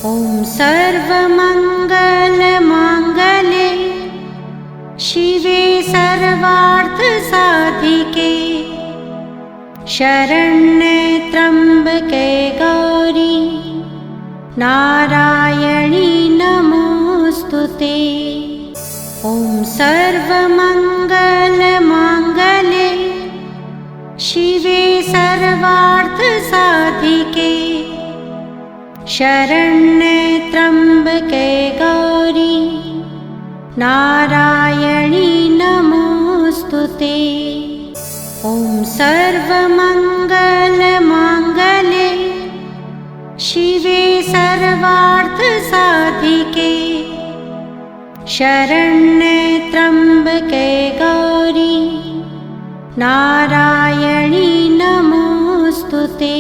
ॐ सर्वमङ्गलमाङ्गल्ये शिवे सर्वार्थसाधिके शरण्ये त्र्यम्बके गौरी नारायणी नमोऽस्तुते। ॐ सर्वमङ्गलमाङ्गल्ये शिवे सर्वार्थसाधिके शरण्ये त्र्यम्बके गौरी नारायणी नमोऽस्तुते। ॐ सर्वमङ्गलमाङ्गल्ये शिवे सर्वार्थसाधिके शरण्ये त्र्यम्बके गौरी नारायणी नमोऽस्तुते।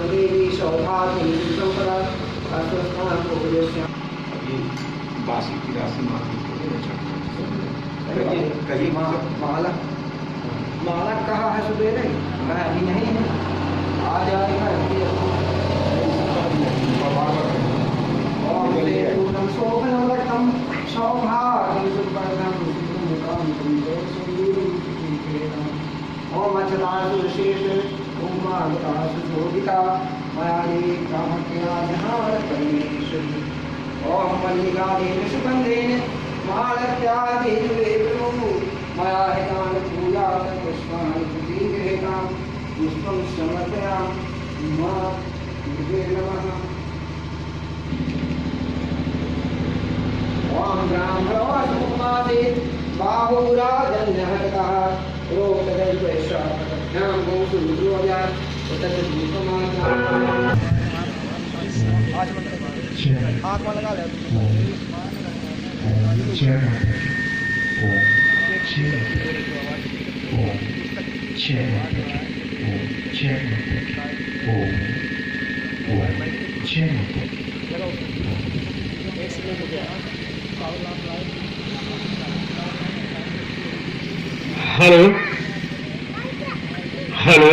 देवी सौभाग्य संपदा बासी की राशि कहीं माला माला कहाँ है सुबह मैं अभी नहीं है आ जाएगा शोभनम सौभाग्यम ओम अच्युताशेष शोभिता मयाली कामक्या ध्यान परमेश्वरी ओम मल्लिकादेन सुगंधेन मालत्यादेवे प्रभु मया हितान पूजा पुष्पाणि प्रतीकेतां पुष्पं समर्पयामि मा गुरुवे नमः। ओम ब्राह्मणोऽसुमादे बाहुराजन्यहतः रोगदर्पयशापतभ्यां गोसुरुद्रोजा हाथ में लगा ले hello hello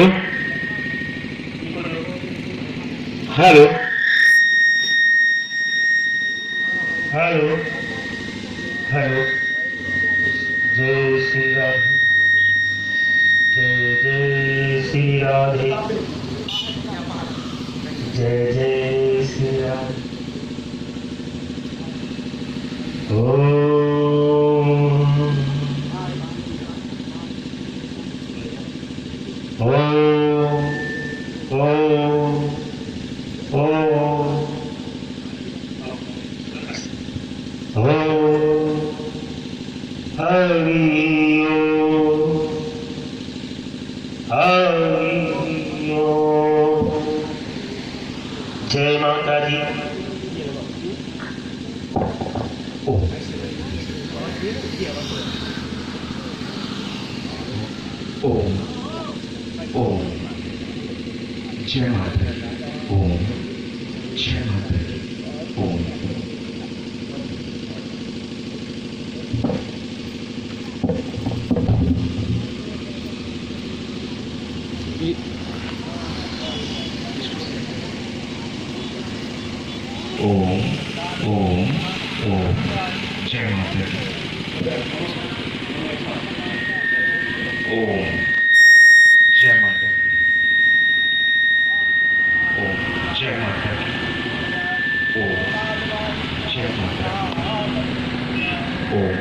hello hello hello जय श्री राधे जय जय श्री राधे जय जय श्री राधे। ओम जय माता दी। ओम ओम जय माता दी। ओम जय माता दी। ओम ओम ओम ओम जय माता दी। ओम जय माता दी। ओम जय माता दी। ओम जय माता दी। ओम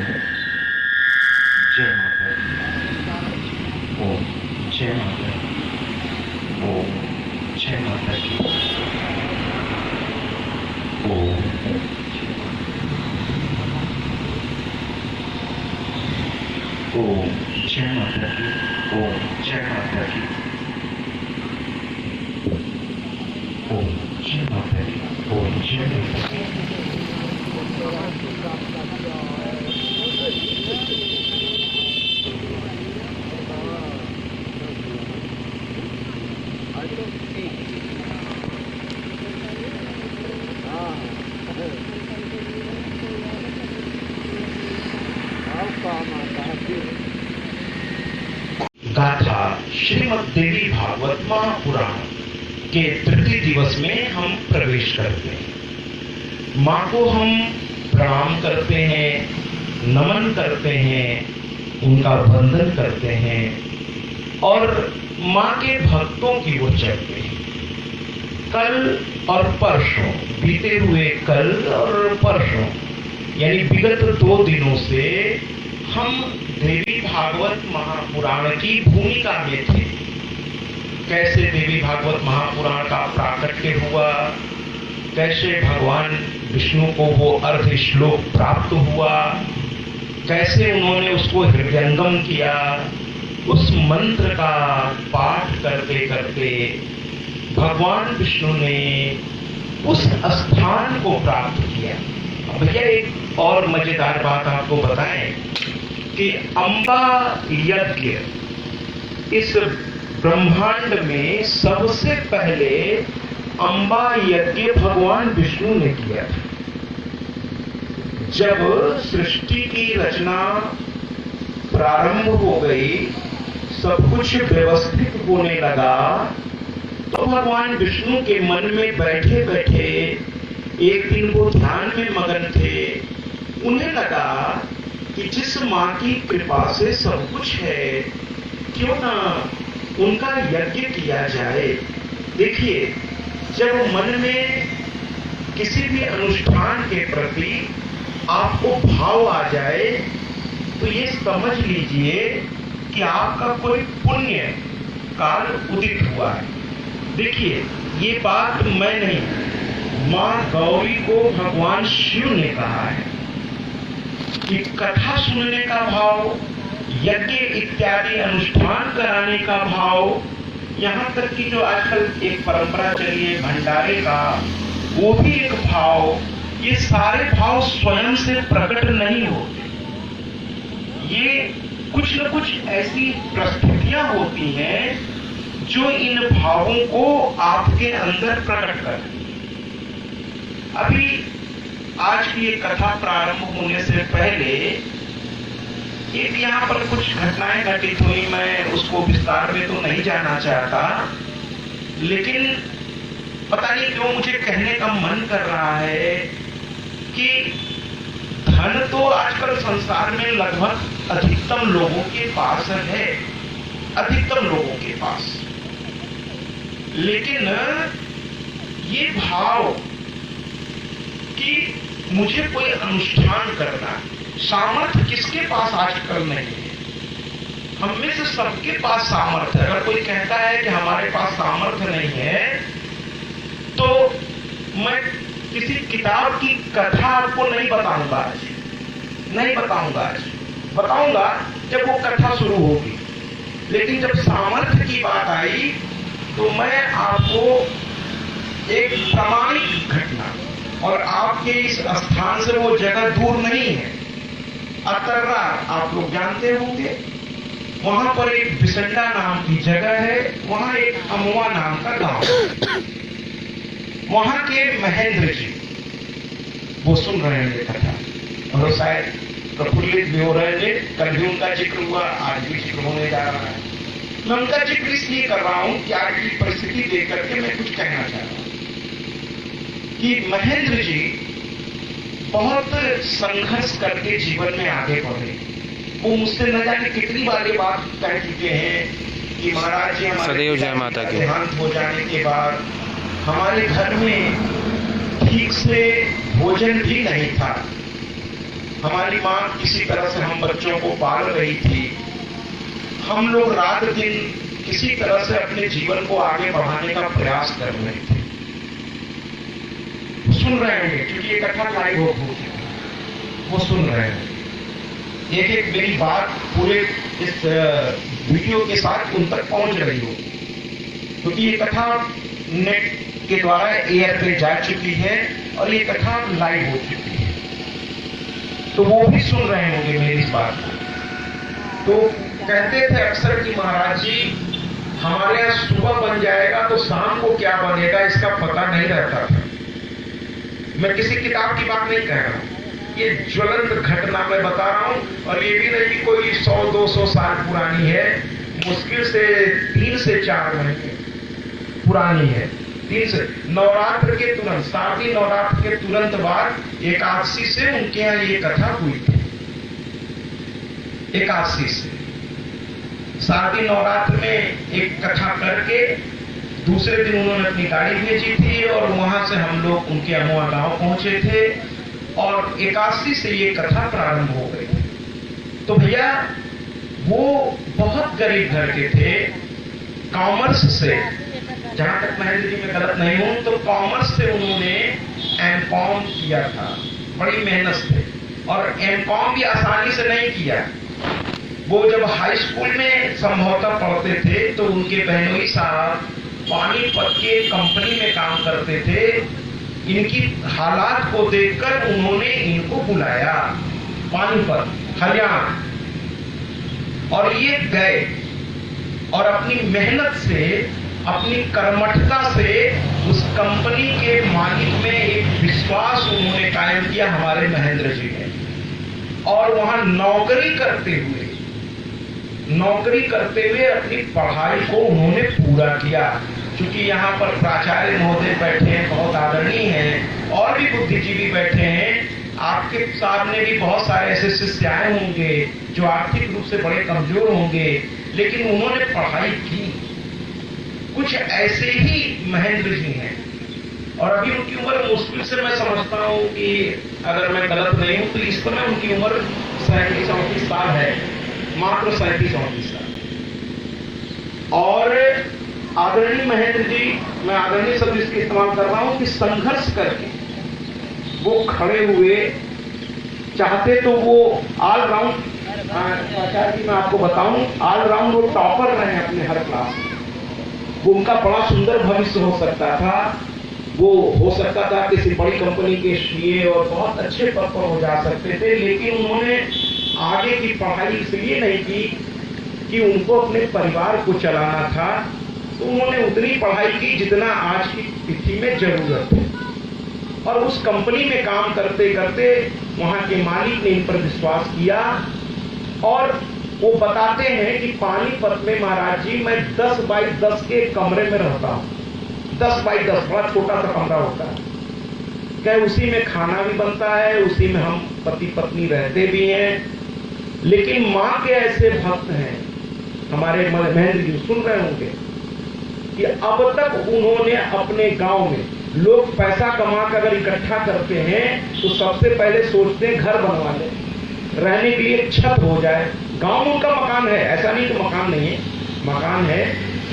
जय माता दी। ओम जय माता दी। ओम जय माता दी। ओम ओम जय माता दी। ओम जय माता दी। ओम जय माता दी। ओम जय माता दी। गाथा श्रीमद् देवी भागवत महापुराण के तृतीय दिवस में हम प्रवेश करते हैं। माँ को हम प्रणाम करते हैं, नमन करते हैं, उनका वंदन करते हैं और माँ के भक्तों की ओर चलते हैं। कल और परसों, बीते हुए कल और परसों यानी विगत 2 दिनों से हम देवी भागवत महापुराण की भूमिका में थे। कैसे देवी भागवत महापुराण का प्राकट्य हुआ, कैसे भगवान विष्णु को वो अर्ध श्लोक प्राप्त हुआ, कैसे उन्होंने उसको हृदयंगम किया, उस मंत्र का पाठ करते करते भगवान विष्णु ने उस स्थान को प्राप्त किया। भैया एक और मजेदार बात आपको बताएं कि अम्बा यज्ञ इस ब्रह्मांड में सबसे पहले अम्बा यज्ञ भगवान विष्णु ने किया था। जब सृष्टि की रचना प्रारंभ हो गई, सब कुछ व्यवस्थित होने लगा, तो भगवान विष्णु के मन में बैठे बैठे एक दिन वो ध्यान में मगन थे। उन्हें लगा कि जिस माँ की कृपा से सब कुछ है, क्यों ना उनका यज्ञ किया जाए। देखिए, जब मन में किसी भी अनुष्ठान के प्रति आपको भाव आ जाए तो ये समझ लीजिए कि आपका कोई पुण्य काल उदित हुआ है। देखिए, ये बात मैं नहीं, माँ गौरी को भगवान शिव ने कहा है कि कथा सुनने का भाव, यज्ञ इत्यादि अनुष्ठान कराने का भाव, यहाँ तक कि जो आजकल एक परंपरा चली है भंडारे का, वो भी एक भाव, ये सारे भाव स्वयं से प्रकट नहीं होते। ये कुछ न कुछ ऐसी परिस्थितियां होती हैं जो इन भावों को आपके अंदर प्रकट कर। अभी आज की ये कथा प्रारंभ होने से पहले एक यहाँ पर कुछ घटनाएं घटित हुई। मैं उसको विस्तार में तो नहीं जाना चाहता, लेकिन पता नहीं क्यों मुझे कहने का मन कर रहा है कि धन तो आजकल संसार में लगभग अधिकतम लोगों के पास है, अधिकतम लोगों के पास, लेकिन ये भाव कि मुझे कोई अनुष्ठान करना, सामर्थ्य किसके पास आजकल नहीं है। हम में से सबके पास सामर्थ्य है। अगर कोई कहता है कि हमारे पास सामर्थ्य नहीं है, तो मैं किसी किताब की कथा आपको नहीं बताऊंगा आज, नहीं बताऊंगा आज, बताऊंगा जब वो कथा शुरू होगी। लेकिन जब सामर्थ्य की बात आई तो मैं आपको एक प्रामाणिक घटना, और आपके इस स्थान से वो जगह दूर नहीं है, अतर्रा आप लोग जानते होंगे, वहां पर एक बिसंडा नाम की जगह है, वहां एक अमवा नाम का गांव है। वहां के महेंद्र जी वो सुन रहे हैं कथा, और शायद प्रफुल्लित भी हो रहे हैं। कल भी उनका जिक्र हुआ, आज भी जिक्र होने जा रहा है। मैं उनका जिक्र इसलिए कर रहा हूं कि आज की परिस्थिति देख करके मैं कुछ कहना चाह रहा हूं कि महेंद्र जी बहुत संघर्ष करके जीवन में आगे बढ़े। वो मुझसे न जाने कितनी बार ये बात कह चुके हैं कि महाराज जी सदैव जय माता की। देहांत हो जाने के बाद हमारे घर में ठीक से भोजन भी नहीं था। हमारी माँ किसी तरह से हम बच्चों को पाल रही थी। हम लोग रात दिन किसी तरह से अपने जीवन को आगे बढ़ाने का प्रयास कर रहे थे। सुन रहे हैं क्योंकि ये कथा लाइव हो चुकी है, वो सुन रहे हैं। एक एक मेरी बात पूरे इस वीडियो के साथ उन तक पहुंच रही हो, क्योंकि ये कथा नेट के द्वारा एयर पे जा चुकी है और ये कथा लाइव हो चुकी है, तो वो भी सुन रहे होंगे मेरी इस बात को। तो कहते थे अक्सर कि महाराज जी हमारे यहाँ सुबह बन जाएगा तो शाम को क्या बनेगा इसका पता नहीं रहता था। मैं किसी किताब की बात नहीं कह रहा हूं, ये ज्वलंत घटना मैं बता रहा हूं, और ये भी नहीं कि कोई 100-200 साल पुरानी है। मुश्किल से 3 से 4 महीने पुरानी है। 3 से नवरात्र के तुरंत, शारदीय नवरात्र के तुरंत बाद एकादशी से उनके यहाँ ये कथा हुई थी। एकादशी से शारदीय नवरात्र में एक कथा करके दूसरे दिन उन्होंने अपनी गाड़ी भेजी थी और वहां से हम लोग उनके अमुआ गांव पहुंचे थे और एकादशी से ये कथा प्रारंभ हो गई। तो भैया वो बहुत गरीब घर के थे, कॉमर्स से, जहां तक महेंद्र जी मैं गलत नहीं हूं तो कॉमर्स से उन्होंने एमकॉम किया था, बड़ी मेहनत से। और एमकॉम भी आसानी से नहीं किया। वो जब हाई स्कूल में संभवतः पढ़ते थे तो उनके बहनोई साहब पानीपत के कंपनी में काम करते थे। इनकी हालात को देखकर उन्होंने इनको बुलाया पानीपत, हरियाणा, और ये गए और अपनी मेहनत से, अपनी कर्मठता से उस कंपनी के मालिक में एक विश्वास उन्होंने कायम किया, हमारे महेंद्र जी ने। और वहां नौकरी करते हुए अपनी पढ़ाई को उन्होंने पूरा किया। क्योंकि यहाँ पर प्राचार्य महोदय बैठे हैं, बहुत आदरणीय हैं, और भी बुद्धिजीवी बैठे हैं। आपके सामने भी बहुत सारे ऐसे शिष्य आए होंगे जो आर्थिक रूप से बड़े कमजोर होंगे, लेकिन उन्होंने पढ़ाई की। कुछ ऐसे ही महेंद्र जी हैं और अभी उनकी उम्र मुश्किल से मैं समझता हूं कि अगर मैं गलत नहीं हूं तो इस समय उनकी उम्र 37-38 साल है, मात्र 37-38 साल। और आदरणीय महेंद्र जी, मैं आदरणीय शब्द इसके इस्तेमाल कर रहा हूं कि संघर्ष करके वो खड़े हुए, चाहते तो वो ऑलराउंड, आचार्य जी मैं आपको बताऊं, ऑलराउंड वो टॉपर रहे हैं अपने हर क्लास में। वो उनका बड़ा सुंदर भविष्य हो सकता था। वो हो सकता था किसी बड़ी कंपनी के सीए और बहुत अच्छे पद पर हो जा सकते थे, लेकिन उन्होंने आगे की पढ़ाई इसलिए नहीं की कि उनको अपने परिवार को चलाना था। तो उन्होंने उतनी पढ़ाई की जितना आज की तिथि में जरूरत है। और उस कंपनी में काम करते करते वहां के मालिक ने इन पर विश्वास किया और वो बताते हैं कि पानीपत में महाराज जी मैं 10 बाई 10 के कमरे में रहता हूँ। 10 बाई 10 बड़ा छोटा सा कमरा होता है, क्या उसी में खाना भी बनता है, उसी में हम पति पत्नी रहते भी हैं। लेकिन माँ के ऐसे भक्त हैं हमारे महेंद्र जी, सुन रहे होंगे कि अब तक उन्होंने अपने गांव में, लोग पैसा कमा कर अगर इकट्ठा करते हैं तो सबसे पहले सोचते हैं घर बनवा ले, रहने के लिए छत हो जाए। गांव में उनका मकान है, ऐसा नहीं कि मकान नहीं है, मकान है,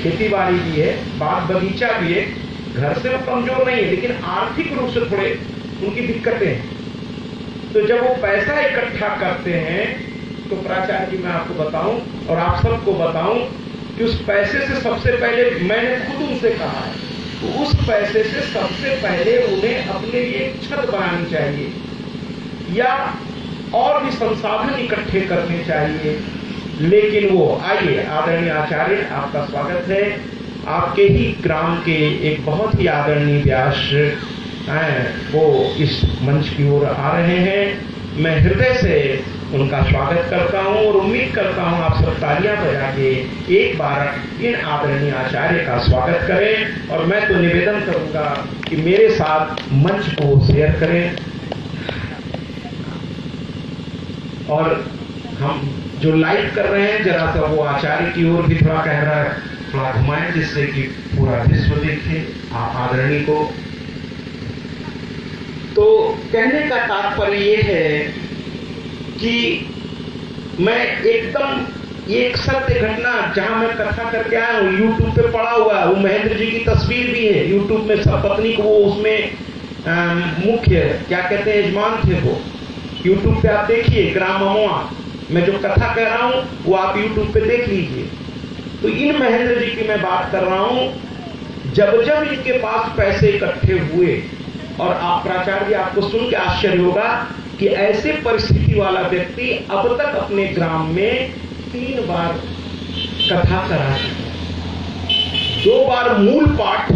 खेती बाड़ी भी है, बाग बगीचा भी है, घर से वो कमजोर नहीं है, लेकिन आर्थिक रूप से थोड़े उनकी दिक्कतें हैं। तो जब वो पैसा इकट्ठा करते हैं तो प्राचार्य जी मैं आपको बताऊं और आप सबको बताऊं कि उस पैसे से सबसे पहले, मैंने खुद उनसे कहा है, तो उस पैसे से सबसे पहले उन्हें अपने लिए एक छत बनानी चाहिए या और भी संसाधन इकट्ठे करने चाहिए। लेकिन वो, आइए आदरणीय आचार्य आपका स्वागत है। आपके ही ग्राम के एक बहुत ही आदरणीय व्यास वो इस मंच की ओर आ रहे हैं। मैं हृदय से उनका स्वागत करता हूं और उम्मीद करता हूं आप सब तालियां बजा के एक बार इन आदरणीय आचार्य का स्वागत करें। और मैं तो निवेदन करूंगा कि मेरे साथ मंच को शेयर करें और हम जो लाइव कर रहे हैं जरा सा वो आचार्य की ओर भी थोड़ा कैमरा थोड़ा घुमाएं, जिससे कि पूरा विश्व देखे आदरणीय को। तो कहने का तात्पर्य ये है कि मैं एकदम एक सत्य घटना, जहां मैं कथा करके आया हूँ, यूट्यूब पे पड़ा हुआ है, वो महेंद्र जी की तस्वीर भी है यूट्यूब में, सपत्नी को वो उसमें मुख्य क्या कहते हैं यजमान थे वो। यूट्यूब पे आप देखिए, ग्राम अमुआ मैं जो कथा कह रहा हूं वो आप यूट्यूब पे देख लीजिए। तो इन महेंद्र जी की मैं बात कर रहा हूं। जब जब इनके पास पैसे इकट्ठे हुए, और आप प्राचार्य जी आपको सुन के आश्चर्य होगा कि ऐसे परिस्थिति वाला व्यक्ति अब तक अपने ग्राम में 3 बार कथा करा चुका, 2 बार मूल पाठ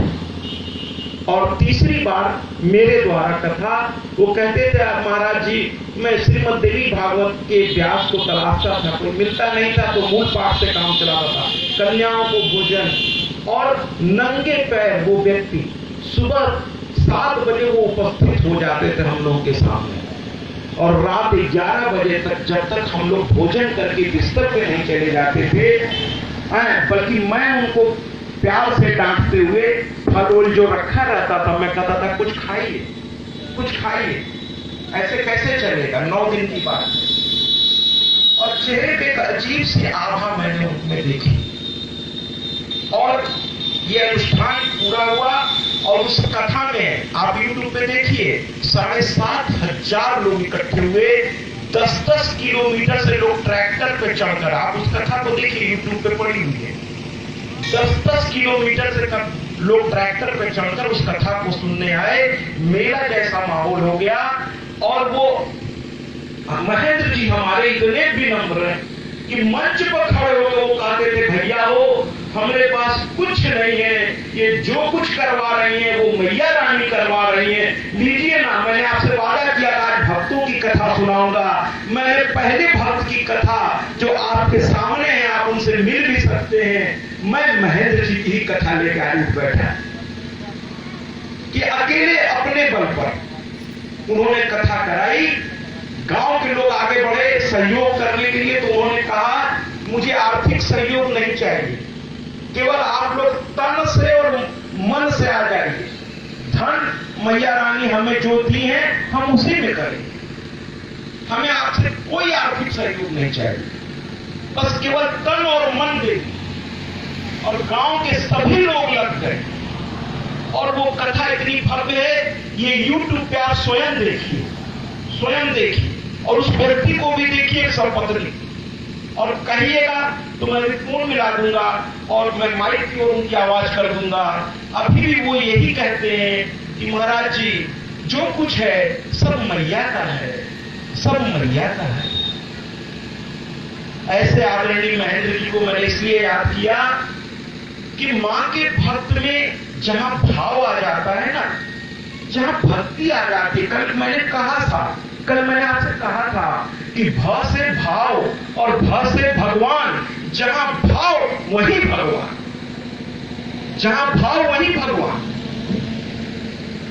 और तीसरी बार मेरे द्वारा कथा। वो कहते थे महाराज जी मैं श्रीमद् देवी भागवत के व्यास को तलाशता था, कोई मिलता नहीं था तो मूल पाठ से काम चलाता था। कन्याओं को भोजन, और नंगे पैर वो व्यक्ति सुबह 7 बजे वो उपस्थित हो जाते थे हम लोगों के सामने, और रात 11 बजे तक, जब तक हम लोग भोजन करके बिस्तर पे नहीं चले जाते थे, बल्कि मैं उनको प्यार से डांटते हुए फल जो रखा रहता था, मैं कहता था कुछ खाइए, कुछ खाइए, ऐसे कैसे चलेगा, 9 दिन की बात है। और चेहरे पे एक अजीब सी आभा मैंने उनमें देखी, और ये अनुष्ठान पूरा हुआ, और उस कथा में आप यूट्यूब पे देखिए 7,500 लोग इकट्ठे हुए, 10-10 किलोमीटर से लोग ट्रैक्टर पे चढ़कर, आप उस कथा को देखिए, यूट्यूब पे पड़ी हुई है, 10-10 किलोमीटर से लोग ट्रैक्टर पे चढ़कर उस कथा को सुनने आए। मेला जैसा माहौल हो गया, और वो महेंद्र जी हमारे इतने विनम्र हैं कि मंच पर खड़े होकर वो कहते थे, भैया हो हमारे पास कुछ नहीं है, ये जो कुछ करवा रही है वो मैया रानी करवा रही है, लीजिए ना, मैंने आपसे वादा किया आज भक्तों की कथा सुनाऊंगा, मैंने पहले भक्त की कथा जो आपके सामने है, आप उनसे मिल भी सकते हैं, मैं महेंद्र जी की ही कथा लेकर आज उठ बैठा कि अकेले अपने बल पर उन्होंने कथा कराई। गांव के लोग आगे बढ़े सहयोग करने के लिए, तो उन्होंने कहा मुझे आर्थिक सहयोग नहीं चाहिए, केवल आप लोग तन से और मन से आ जाइए, धन मैया रानी हमें जो दी है हम उसी में करें, हमें आपसे कोई आर्थिक सहयोग नहीं चाहिए, बस केवल तन और मन दे। और गांव के सभी लोग लग गए, और वो कथा इतनी भव्य है, ये यूट्यूब पे आप स्वयं देखिए, स्वयं देखिए, और उस व्यक्ति को भी देखिए सर्वपत्नी, और कहिएगा तो मैं फोन मिला दूंगा और मैं माइक की ओर उनकी आवाज कर दूंगा। अभी भी वो यही कहते हैं कि महाराज जी जो कुछ है सब मैया का है, सब मैया का है। ऐसे आदरणीय महेंद्र जी को मैंने इसलिए याद किया कि मां के भक्त में जहां भाव आ जाता है ना, जहां भक्ति आ जाती है, कल मैंने आपसे कहा था कि भ से भाव और भ से भगवान, जहां भाव वही भगवान, जहां भाव वही भगवान।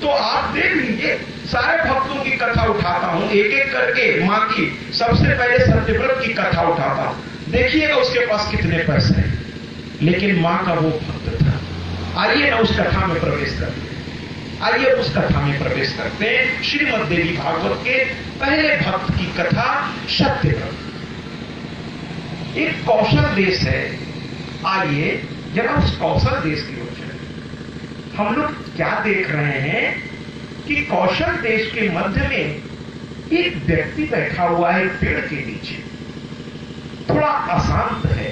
तो आप देख लीजिए, सारे भक्तों की कथा उठाता हूं एक एक करके, मां की सबसे पहले सत्यव्रत की कथा उठाता हूं, देखिएगा उसके पास कितने पैसे हैं, लेकिन मां का वो भक्त था। आइए ना उस कथा में प्रवेश करते हैं, आइए उस कथा में प्रवेश करते हैं। श्रीमद् देवी भागवत के पहले भक्त की कथा सत्यव्रत। एक कौशल देश है, आइए जरा उस कौशल देश की ओर चलें। हम लोग क्या देख रहे हैं कि कौशल देश के मध्य में एक व्यक्ति बैठा हुआ है पेड़ के नीचे, थोड़ा अशांत है,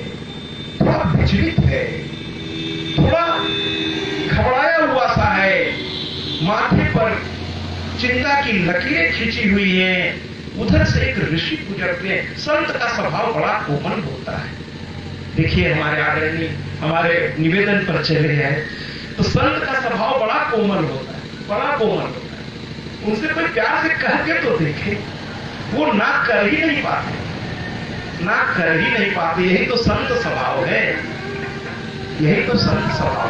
थोड़ा विचलित है, थोड़ा घबराया हुआ सा है, माथे पर चिंता की लकीरें खींची हुई हैं। उधर से एक ऋषि गुजरते हैं। संत का स्वभाव बड़ा कोमल होता है। देखिए हमारे आदरणीय हमारे निवेदन पर चले हैं तो संत का स्वभाव बड़ा कोमल होता है, बड़ा कोमल होता है। उनसे कोई प्यार से कह के तो देखे, वो ना कर ही नहीं पाते, ना कर ही नहीं पाते। यही तो संत स्वभाव है, यही तो संत स्वभाव।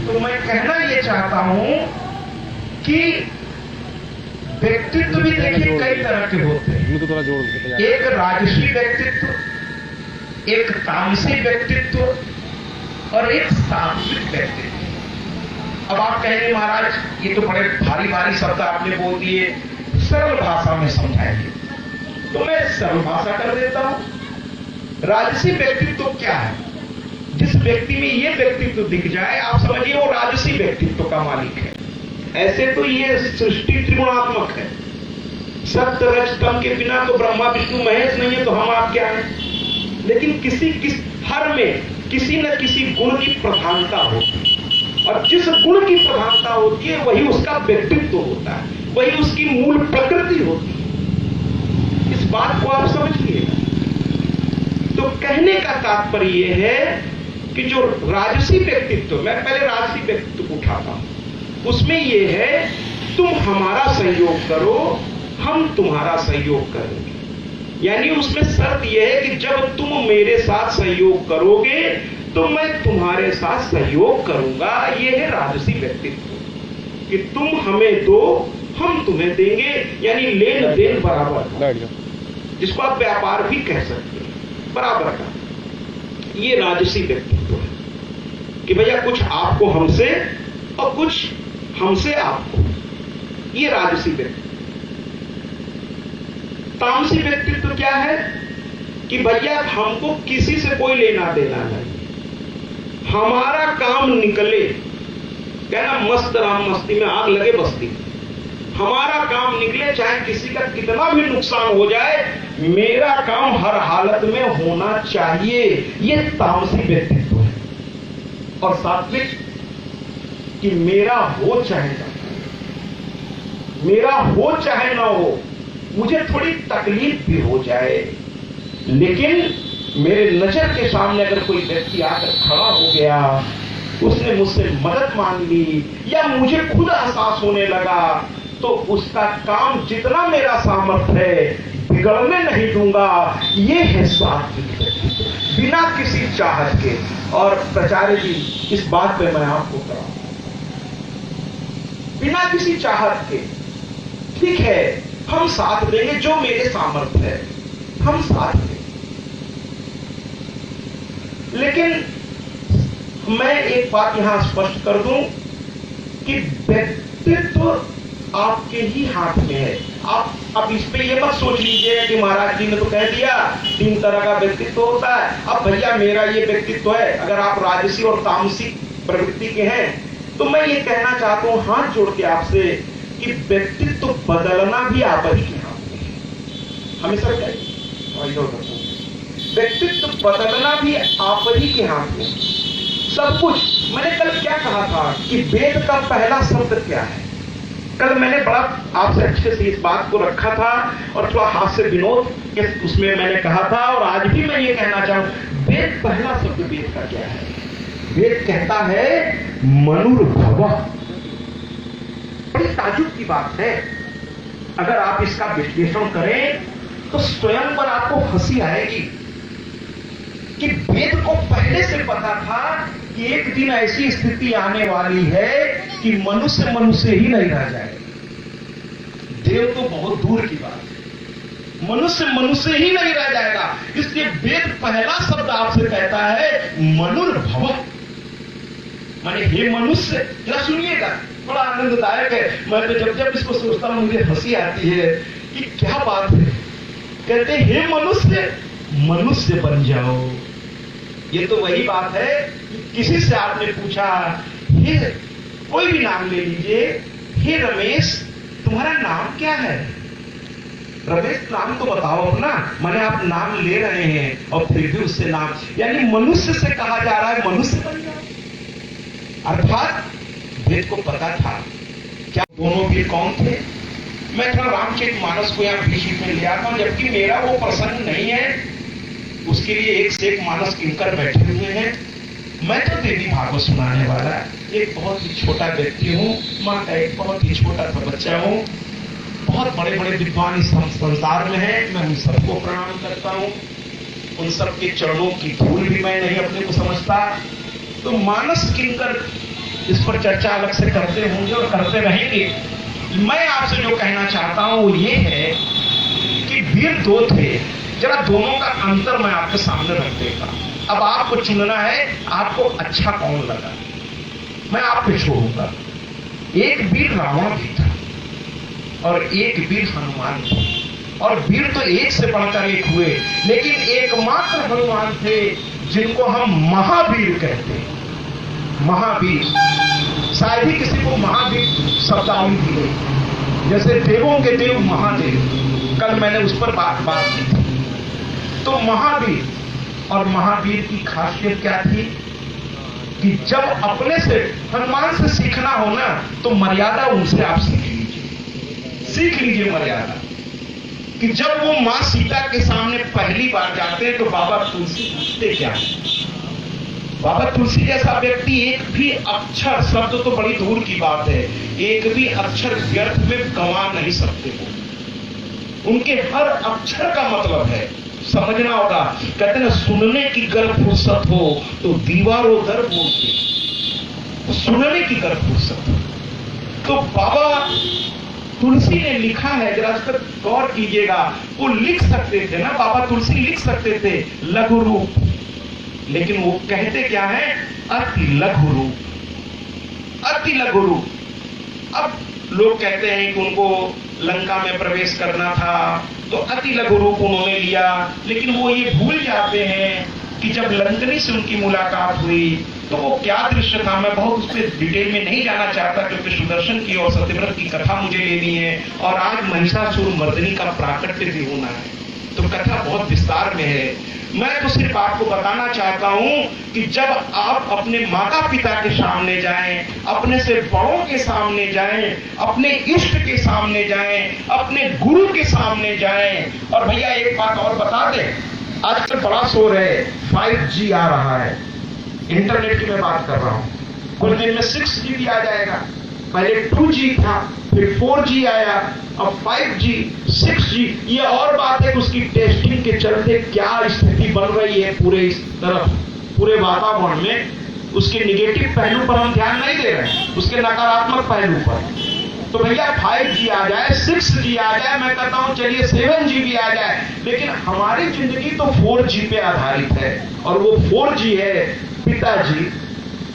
तो मैं कहना ये चाहता हूं कि व्यक्तित्व भी देखिए कई तरह के होते हैं। एक राजसी व्यक्तित्व, एक तामसी व्यक्तित्व और एक सात्विक व्यक्तित्व। अब आप कहेंगे महाराज ये तो बड़े भारी भारी शब्द आपने बोल दिए, सरल भाषा में समझाएंगे, तो मैं सरल भाषा कर देता हूं। राजसी व्यक्तित्व क्या है? जिस व्यक्ति में ये व्यक्तित्व दिख जाए आप समझिए वो राजसी व्यक्तित्व का मालिक है। ऐसे तो ये सृष्टि त्रिगुणात्मक है, सत्य रज तम के बिना तो ब्रह्मा विष्णु महेश नहीं है, तो हम आप क्या हैं? लेकिन हर में किसी न किसी गुण की प्रधानता होती है, और जिस गुण की प्रधानता होती है वही उसका व्यक्तित्व होता है, वही उसकी मूल प्रकृति होती है। इस बात को आप समझिएगा। तो कहने का तात्पर्य यह है कि जो राजसी व्यक्तित्व, मैं पहले राजसी व्यक्तित्व को उठाता हूं, उसमें यह है तुम हमारा सहयोग करो, हम तुम्हारा सहयोग करेंगे। यानी उसमें शर्त यह है कि जब तुम मेरे साथ सहयोग करोगे तो मैं तुम्हारे साथ सहयोग करूंगा। ये है राजसी व्यक्तित्व कि तुम हमें दो, हम तुम्हें देंगे, यानी लेन देन बराबर, जिसको आप व्यापार भी कह सकते हैं, बराबर का। ये राजसी व्यक्तित्व है कि भैया कुछ आपको हमसे और कुछ हमसे आपको। ये राजसी व्यक्तित्व। तामसी व्यक्तित्व क्या है कि भैया हमको किसी से कोई लेना देना नहीं, हमारा काम निकले, कहना मस्त राम मस्ती में आग लगे बस्ती, हमारा काम निकले चाहे किसी का कितना भी नुकसान हो जाए, मेरा काम हर हालत में होना चाहिए। ये तामसी व्यक्तित्व है। और सात्विक कि मेरा हो चाहे ना, मेरा हो चाहे ना हो, मुझे थोड़ी तकलीफ भी हो जाए, लेकिन मेरे नजर के सामने अगर कोई व्यक्ति आकर खड़ा हो गया, उसने मुझसे मदद मांग ली या मुझे खुद एहसास होने लगा, तो उसका काम जितना मेरा सामर्थ्य है बिगड़ने नहीं दूंगा। ये है सात्विक व्यक्तित्व, बिना किसी चाहत के। और प्राचार्य जी इस बात पे मैं आपको कराऊं, बिना किसी चाहत के, ठीक है हम साथ देंगे, जो मेरे सामर्थ्य है हम साथ देंगे, लेकिन मैं एक बात यहां स्पष्ट कर दूं कि व्यक्तित्व आपके ही हाथ में है। आप अब इस पे ये मत सोच लीजिए कि महाराज जी ने तो कह दिया 3 तरह का व्यक्तित्व होता है, अब भैया मेरा ये व्यक्तित्व है। अगर आप राजसी और तामसी प्रवृत्ति के हैं तो मैं ये कहना चाहता हूं हाथ जोड़ के आपसे कि व्यक्तित्व बदलना भी आप ही के हाथ में है। हमेशा चाहिए व्यक्तित्व बदलना भी आप ही के हाथ में। सब कुछ, मैंने कल क्या कहा था कि वेद का पहला शब्द क्या है, कल मैंने बड़ा आपसे अच्छे से इस बात को रखा था और थोड़ा हास्य विनोद उसमें मैंने कहा था, और आज भी मैं ये कहना चाहूं, वेद पहला शब्द वेद का क्या है? वेद कहता है मनुर्भवः। बड़ी ताजुब की बात है, अगर आप इसका विश्लेषण करें तो स्वयं पर आपको हंसी आएगी कि वेद को पहले से पता था कि एक दिन ऐसी स्थिति आने वाली है कि मनुष्य मनुष्य ही नहीं रह जाए। देव तो बहुत दूर की बात है, मनुष्य मनुष्य ही नहीं रह जाएगा। इसलिए वेद पहला शब्द आपसे कहता है मनुर्भवः, माने हे मनुष्य। जरा सुनिएगा, बड़ा आनंददायक है। मैं तो जब जब इसको सोचता हूं मुझे हंसी आती है कि क्या बात है। कहते हे मनुष्य, मनुष्य बन जाओ। ये तो वही बात है कि किसी से आपने पूछा, हे कोई भी नाम ले लीजिए, हे रमेश तुम्हारा नाम क्या है? रमेश नाम तो बताओ अपना। माने आप नाम ले रहे हैं और फिर भी उससे नाम, यानी मनुष्य से कहा जा रहा है मनुष्य बन जाओ। अर्थात वेद को पता था क्या दोनों वीर कौन थे। मैं थोड़ा रामचरितमानस को यहाँ बीच में ले आता हूं, जबकि मेरा वो प्रसंग नहीं है, उसके लिए एक से एक मानस किंकर बैठे हुए हैं। मैं तो देवी भागवत सुनाने वाला एक बहुत ही छोटा व्यक्ति हूँ, माँ का एक बहुत ही छोटा सा बच्चा हूँ। बहुत बड़े बड़े विद्वान इस संसार में हैं, मैं उन सबको प्रणाम करता हूँ, उन सबके चरणों की धूल भी मैं नहीं अपने को समझता। तो मानस किंकर इस पर चर्चा अलग से करते होंगे और करते रहेंगे। मैं आपसे जो कहना चाहता हूं वो ये है कि वीर दो थे, जरा दोनों का अंतर मैं आपके सामने रख देता। अब आपको चुनना है आपको अच्छा कौन लगा, मैं आप पे छोड़ूंगा। एक वीर रावण भी था और एक वीर हनुमान थे, और वीर तो एक से बढ़कर एक हुए, लेकिन एकमात्र हनुमान थे जिनको हम महावीर कहते हैं। महावीर, शायद ही किसी को महावीर शब्दावली दी गई, जैसे देवों के देव महादेव, कल मैंने उस पर बात की थी। तो महावीर, और महावीर की खासियत क्या थी कि जब अपने से हनुमान से सीखना हो ना तो मर्यादा उनसे आप सीख लीजिए मर्यादा। कि जब वो मां सीता के सामने पहली बार जाते हैं तो बाबा तुलसी पूछते क्या है। बाबा तुलसी जैसा व्यक्ति एक भी अक्षर, शब्द तो बड़ी दूर की बात है, एक भी अक्षर व्यर्थ में गंवा नहीं सकते हो। उनके हर अक्षर का मतलब है, समझना होगा। कहते ना, सुनने की अगर फुर्सत हो तो दीवारों दर बोलते, सुनने की अगर फुर्सत हो तो बाबा तुलसी ने लिखा है, जरा इस पर गौर कीजिएगा। वो लिख सकते थे ना, बाबा तुलसी लिख सकते थे लघु रूप, लेकिन वो कहते क्या है, अति लघु रूप, अति लघु रूप। अब लोग कहते हैं कि उनको लंका में प्रवेश करना था तो अति लघु रूप उन्होंने लिया, लेकिन वो ये भूल जाते हैं कि जब लंकनी से उनकी मुलाकात हुई तो वो क्या दृश्य था। मैं बहुत उस पर डिटेल में नहीं जाना चाहता, क्योंकि सुदर्शन की और सत्यव्रत की कथा मुझे लेनी है और आज महिषासुर मर्दिनी का प्राकट्य भी होना है, तो कथा बहुत विस्तार में है। मैं तो सिर्फ आपको बताना चाहता हूं कि जब आप अपने माता पिता के सामने जाएं, अपने से बड़ों के सामने जाएं, अपने इष्ट के सामने जाएं, अपने गुरु के सामने जाएं। और भैया एक बात और बता दें, आजकल बड़ा शोर है, 5G आ रहा है, इंटरनेट की मैं बात कर रहा हूं, कुछ दिन में 6G भी आ जाएगा। पहले 2G था, फिर 4G आया, अब 5G, 6G। ये और बात है कि उसकी टेस्टिंग के चलते क्या स्थिति बन रही है पूरे इस तरफ, पूरे वातावरण में, उसके निगेटिव पहलू पर हम ध्यान नहीं दे रहे हैं, उसके नकारात्मक पहलू पर। तो भैया 5G आ जाए, 6G आ जाए, मैं कहता हूं चलिए 7G भी आ जाए, लेकिन हमारी जिंदगी तो 4G पे आधारित है। और वो 4G है पिताजी,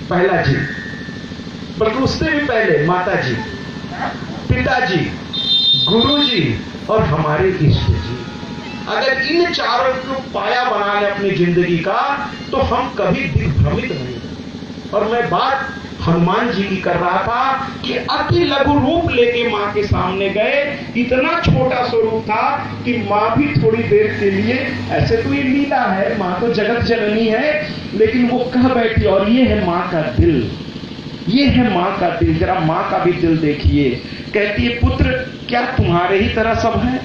पहला जी, बल्कि उससे भी पहले माता जी, पिताजी, गुरुजी और हमारे इष्ट जी। अगर इन चारों को पाया बना ले अपनी जिंदगी का तो हम कभी दिग्भ्रमित नहीं। और मैं बात हनुमान जी की कर रहा था कि अति लघु रूप लेके मां के सामने गए। इतना छोटा स्वरूप था कि मां भी थोड़ी देर के लिए, ऐसे तो ये लीला है, मां तो जगत जननी है, लेकिन वो कह बैठी, और ये है मां का दिल, ये है मां का दिल। जरा मां का भी दिल देखिए। कहती है, पुत्र क्या तुम्हारे ही तरह सब है?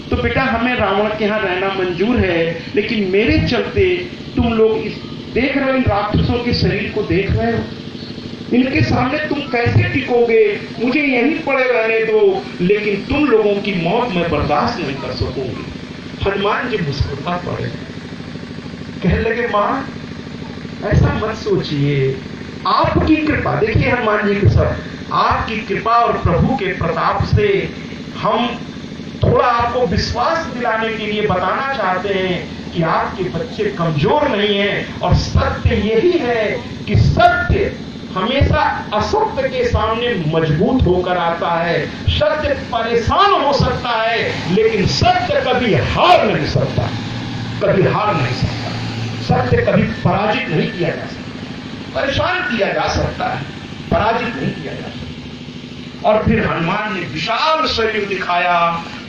तो बेटा हमें रावण के यहाँ रहना मंजूर है, लेकिन मेरे चलते तुम लोग इस देख रहे हो, इन राक्षसों के शरीर को देख रहे हो, इनके सामने तुम कैसे टिकोगे? मुझे यहीं पड़े रहने दो, लेकिन तुम लोगों की मौत मैं बर्दाश्त नहीं कर सकूंगी। हनुमान जी मुस्कुरा पड़े, कहने लगे, मां ऐसा मत सोचिए, आपकी कृपा, देखिए हनुमान जी के सब, आपकी कृपा और प्रभु के प्रताप से हम थोड़ा आपको विश्वास दिलाने के लिए बताना चाहते हैं कि आपके बच्चे कमजोर नहीं हैं। और सत्य यही है कि सत्य हमेशा असत्य के सामने मजबूत होकर आता है। सत्य परेशान हो सकता है, लेकिन सत्य कभी हार नहीं सकता, कभी हार नहीं सकता। सत्य कभी पराजित नहीं किया जा सकता, परेशान किया जा सकता है, पराजित नहीं किया जा सकता। और फिर हनुमान ने विशाल शरीर दिखाया,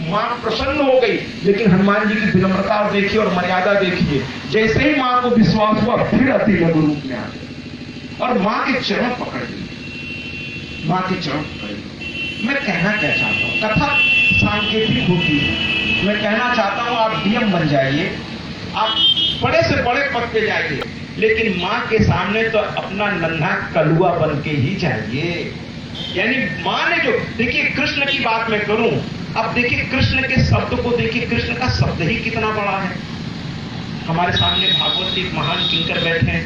मां प्रसन्न हो गई। लेकिन हनुमान जी की विनम्रता देखिए और मर्यादा देखिए। जैसे ही मां को विश्वास हुआ, फिर अति लघु रूप में आ गए और मां के चरण पकड़ ली, मां के चरण पकड़ ली। मैं कहना क्या चाहता हूं, कथा सांकेतिक होती है। मैं कहना चाहता हूं आप डीएम बन जाइए, आप बड़े से बड़े पद पे जाइए, लेकिन मां के सामने तो अपना नन्हा कलुआ बन के ही जाइए। यानी मां ने जो, देखिए कृष्ण की बात मैं करूं, अब देखिए कृष्ण के शब्द को देखिए, कृष्ण का शब्द ही कितना बड़ा है। हमारे सामने भागवत के एक महान किंकर बैठे हैं।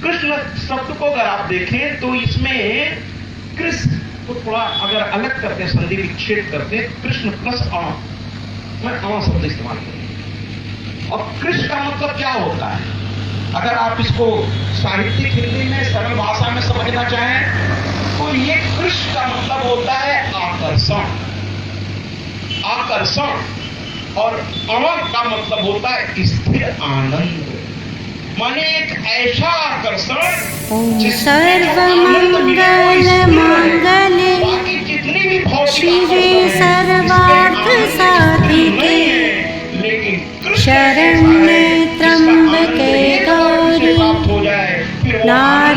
कृष्ण शब्द को अगर आप देखें तो इसमें कृष्ण को थोड़ा अगर अलग करते हैं, संधि विच्छेद करते हैं, कृष्ण प्लस अ, मैं अ शब्द इस्तेमाल करूं। और कृष्ण का मतलब क्या होता है? अगर आप इसको साहित्यिक हिंदी में सरल भाषा में समझना चाहें तो ये कृष्ण का मतलब होता है आकर्षण, आकर्षण। और अमर का मतलब होता है स्थिर आनंद, माने एक ऐसा आकर्षण जिसमें सर्वमंगल बाकी जितनी भी भौतिक शिवे सर्वार्थ साधिके लेकिन शरण्ये त्र्यंबके गौरी हो जाए, फिर वो नारायणी